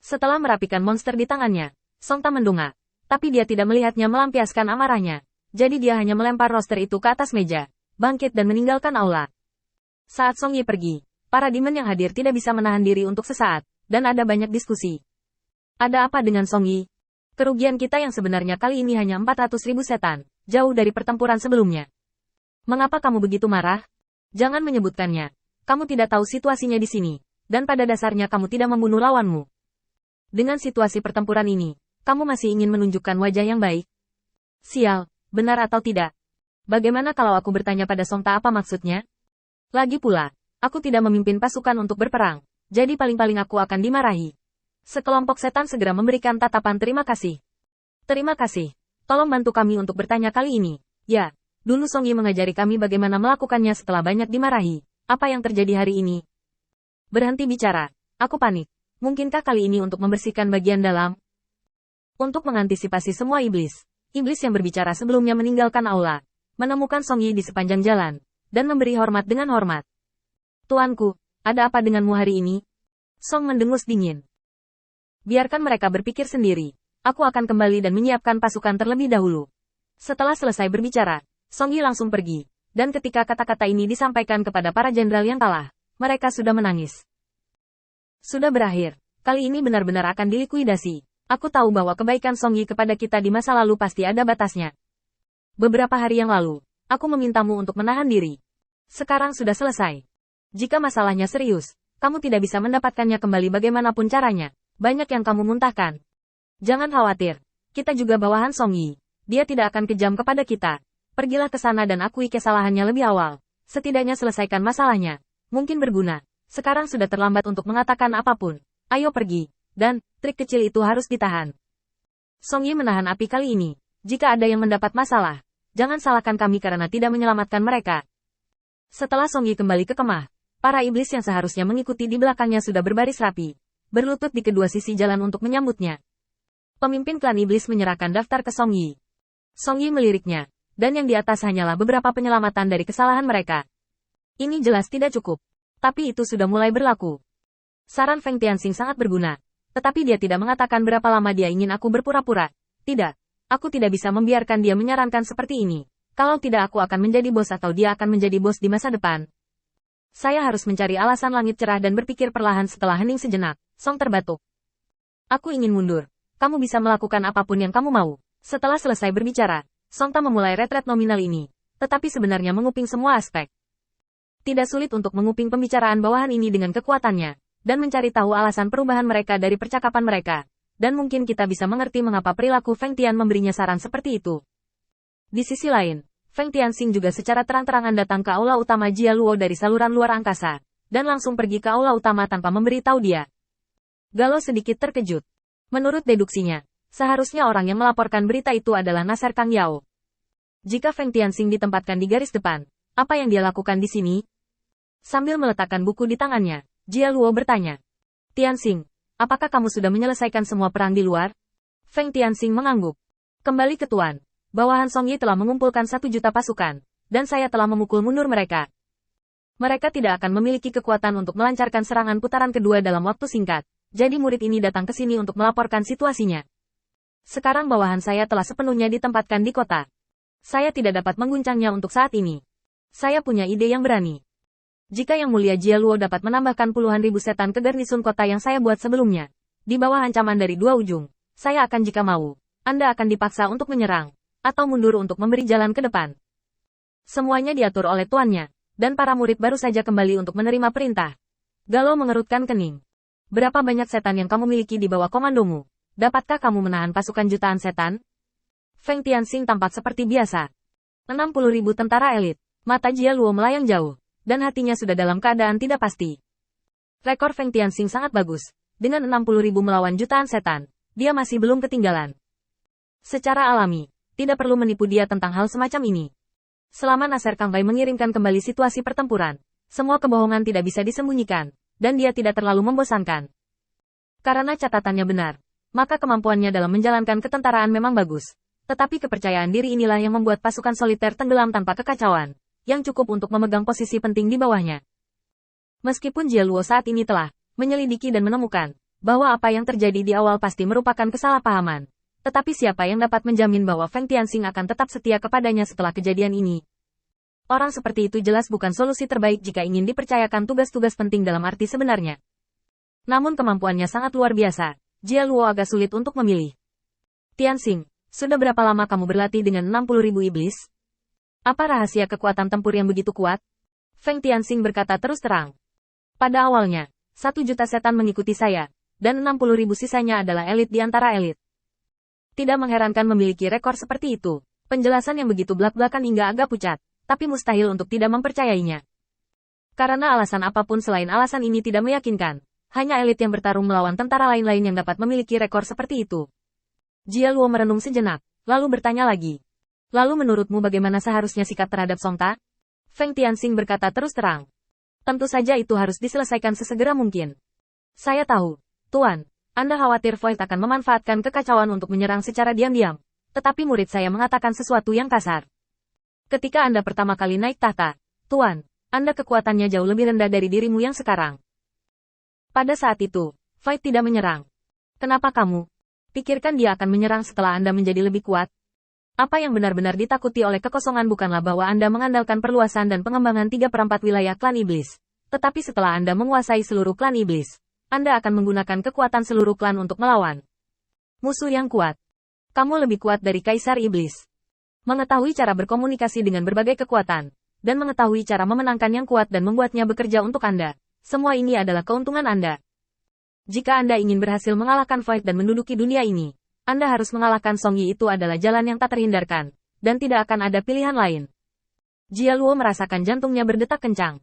Setelah merapikan monster di tangannya, Song Ta mendongak. Tapi dia tidak melihatnya melampiaskan amarahnya. Jadi dia hanya melempar roster itu ke atas meja, bangkit dan meninggalkan aula. Saat Song Yi pergi, para demon yang hadir tidak bisa menahan diri untuk sesaat, dan ada banyak diskusi. Ada apa dengan Song Yi? Kerugian kita yang sebenarnya kali ini hanya 400.000 setan, jauh dari pertempuran sebelumnya. Mengapa kamu begitu marah? Jangan menyebutkannya. Kamu tidak tahu situasinya di sini, dan pada dasarnya kamu tidak membunuh lawanmu. Dengan situasi pertempuran ini, kamu masih ingin menunjukkan wajah yang baik? Sial, benar atau tidak? Bagaimana kalau aku bertanya pada Song Ta apa maksudnya? Lagi pula, aku tidak memimpin pasukan untuk berperang, jadi paling-paling aku akan dimarahi. Sekelompok setan segera memberikan tatapan terima kasih. Terima kasih. Tolong bantu kami untuk bertanya kali ini. Ya, dulu Song Yi mengajari kami bagaimana melakukannya setelah banyak dimarahi. Apa yang terjadi hari ini? Berhenti bicara. Aku panik. Mungkinkah kali ini untuk membersihkan bagian dalam? Untuk mengantisipasi semua iblis yang berbicara sebelumnya meninggalkan aula, menemukan Song Yi di sepanjang jalan, dan memberi hormat dengan hormat. Tuanku, ada apa denganmu hari ini? Song mendengus dingin. Biarkan mereka berpikir sendiri. Aku akan kembali dan menyiapkan pasukan terlebih dahulu. Setelah selesai berbicara, Song Yi langsung pergi, dan ketika kata-kata ini disampaikan kepada para jenderal yang kalah, mereka sudah menangis. Sudah berakhir. Kali ini benar-benar akan dilikuidasi. Aku tahu bahwa kebaikan Song Yi kepada kita di masa lalu pasti ada batasnya. Beberapa hari yang lalu, aku memintamu untuk menahan diri. Sekarang sudah selesai. Jika masalahnya serius, kamu tidak bisa mendapatkannya kembali bagaimanapun caranya. Banyak yang kamu muntahkan. Jangan khawatir. Kita juga bawahan Song Yi. Dia tidak akan kejam kepada kita. Pergilah ke sana dan akui kesalahannya lebih awal. Setidaknya selesaikan masalahnya. Mungkin berguna. Sekarang sudah terlambat untuk mengatakan apapun. Ayo pergi. Dan, trik kecil itu harus ditahan. Song Yi menahan api kali ini. Jika ada yang mendapat masalah, jangan salahkan kami karena tidak menyelamatkan mereka. Setelah Song Yi kembali ke kemah, para iblis yang seharusnya mengikuti di belakangnya sudah berbaris rapi, berlutut di kedua sisi jalan untuk menyambutnya. Pemimpin klan iblis menyerahkan daftar ke Song Yi. Song Yi meliriknya, dan yang di atas hanyalah beberapa penyelamatan dari kesalahan mereka. Ini jelas tidak cukup. Tapi itu sudah mulai berlaku. Saran Feng Tianxing sangat berguna. Tetapi dia tidak mengatakan berapa lama dia ingin aku berpura-pura. Tidak. Aku tidak bisa membiarkan dia menyarankan seperti ini. Kalau tidak aku akan menjadi bos atau dia akan menjadi bos di masa depan. Saya harus mencari alasan langit cerah dan berpikir perlahan setelah hening sejenak. Song terbatuk. Aku ingin mundur. Kamu bisa melakukan apapun yang kamu mau. Setelah selesai berbicara, Song Ta memulai retret nominal ini. Tetapi sebenarnya menguping semua aspek. Tidak sulit untuk menguping pembicaraan bawahan ini dengan kekuatannya. Dan mencari tahu alasan perubahan mereka dari percakapan mereka. Dan mungkin kita bisa mengerti mengapa perilaku Feng Tian memberinya saran seperti itu. Di sisi lain, Feng Tianxing juga secara terang-terangan datang ke aula utama Jia Luo dari saluran luar angkasa, dan langsung pergi ke aula utama tanpa memberi tahu dia. Galo sedikit terkejut. Menurut deduksinya, seharusnya orang yang melaporkan berita itu adalah Nasser Kang Yao. Jika Feng Tianxing ditempatkan di garis depan, apa yang dia lakukan di sini? Sambil meletakkan buku di tangannya, Jia Luo bertanya. Tianxing, apakah kamu sudah menyelesaikan semua perang di luar? Feng Tianxing mengangguk. Kembali ke Tuan. Bawahan Song Yi telah mengumpulkan 1 juta pasukan, dan saya telah memukul mundur mereka. Mereka tidak akan memiliki kekuatan untuk melancarkan serangan putaran kedua dalam waktu singkat, jadi murid ini datang ke sini untuk melaporkan situasinya. Sekarang bawahan saya telah sepenuhnya ditempatkan di kota. Saya tidak dapat mengguncangnya untuk saat ini. Saya punya ide yang berani. Jika Yang Mulia Jia Luo dapat menambahkan puluhan ribu setan ke garnisun kota yang saya buat sebelumnya, di bawah ancaman dari 2 ujung, saya akan jika mau, Anda akan dipaksa untuk menyerang, atau mundur untuk memberi jalan ke depan. Semuanya diatur oleh tuannya, dan para murid baru saja kembali untuk menerima perintah. Galo mengerutkan kening. Berapa banyak setan yang kamu miliki di bawah komandomu? Dapatkah kamu menahan pasukan jutaan setan? Feng Tianxing tampak seperti biasa. 60.000 tentara elit. Mata Jia Luo melayang jauh. Dan hatinya sudah dalam keadaan tidak pasti. Rekor Feng Tianxing sangat bagus. Dengan 60.000 melawan jutaan setan, dia masih belum ketinggalan. Secara alami, tidak perlu menipu dia tentang hal semacam ini. Selama Nasser Kang Wei mengirimkan kembali situasi pertempuran, semua kebohongan tidak bisa disembunyikan, dan dia tidak terlalu membosankan. Karena catatannya benar, maka kemampuannya dalam menjalankan ketentaraan memang bagus. Tetapi kepercayaan diri inilah yang membuat pasukan soliter tenggelam tanpa kekacauan, yang cukup untuk memegang posisi penting di bawahnya. Meskipun Jia Luo saat ini telah menyelidiki dan menemukan bahwa apa yang terjadi di awal pasti merupakan kesalahpahaman. Tetapi siapa yang dapat menjamin bahwa Feng Tianxing akan tetap setia kepadanya setelah kejadian ini? Orang seperti itu jelas bukan solusi terbaik jika ingin dipercayakan tugas-tugas penting dalam arti sebenarnya. Namun kemampuannya sangat luar biasa. Jia Luo agak sulit untuk memilih. Tianxing, sudah berapa lama kamu berlatih dengan 60.000 iblis? Apa rahasia kekuatan tempur yang begitu kuat? Feng Tianxing berkata terus terang. Pada awalnya, 1 juta setan mengikuti saya, dan 60.000 sisanya adalah elit di antara elit. Tidak mengherankan memiliki rekor seperti itu. Penjelasan yang begitu belak-belakan hingga agak pucat, tapi mustahil untuk tidak mempercayainya. Karena alasan apapun selain alasan ini tidak meyakinkan, hanya elit yang bertarung melawan tentara lain-lain yang dapat memiliki rekor seperti itu. Jia Luo merenung sejenak, lalu bertanya lagi. Lalu menurutmu bagaimana seharusnya sikap terhadap Song Ta? Feng Tianxing berkata terus terang. Tentu saja itu harus diselesaikan sesegera mungkin. Saya tahu, Tuan. Anda khawatir Void akan memanfaatkan kekacauan untuk menyerang secara diam-diam. Tetapi murid saya mengatakan sesuatu yang kasar. Ketika Anda pertama kali naik tahta, Tuan, Anda kekuatannya jauh lebih rendah dari dirimu yang sekarang. Pada saat itu, Void tidak menyerang. Kenapa kamu? Pikirkan dia akan menyerang setelah Anda menjadi lebih kuat? Apa yang benar-benar ditakuti oleh kekosongan bukanlah bahwa Anda mengandalkan perluasan dan pengembangan 3/4 wilayah klan iblis. Tetapi setelah Anda menguasai seluruh klan iblis, Anda akan menggunakan kekuatan seluruh klan untuk melawan musuh yang kuat. Kamu lebih kuat dari Kaisar Iblis. Mengetahui cara berkomunikasi dengan berbagai kekuatan, dan mengetahui cara memenangkan yang kuat dan membuatnya bekerja untuk Anda. Semua ini adalah keuntungan Anda. Jika Anda ingin berhasil mengalahkan Void dan menduduki dunia ini, Anda harus mengalahkan Song Yi. Itu adalah jalan yang tak terhindarkan, dan tidak akan ada pilihan lain. Jia Luo merasakan jantungnya berdetak kencang.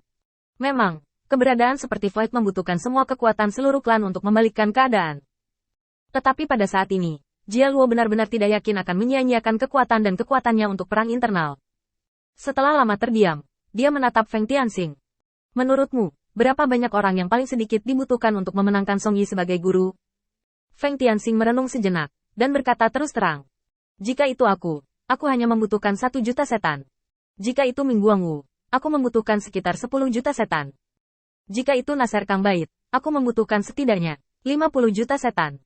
Memang, keberadaan seperti Void membutuhkan semua kekuatan seluruh klan untuk membalikkan keadaan. Tetapi pada saat ini, Jia Luo benar-benar tidak yakin akan menyia-nyiakan kekuatan dan kekuatannya untuk perang internal. Setelah lama terdiam, dia menatap Feng Tianxing. Menurutmu, berapa banyak orang yang paling sedikit dibutuhkan untuk memenangkan Song Yi sebagai guru? Feng Tianxing merenung sejenak, dan berkata terus terang. Jika itu aku hanya membutuhkan 1 juta setan. Jika itu Ming Guangwu, aku membutuhkan sekitar 10 juta setan. Jika itu Nasser Kang Bait, aku membutuhkan setidaknya 50 juta setan.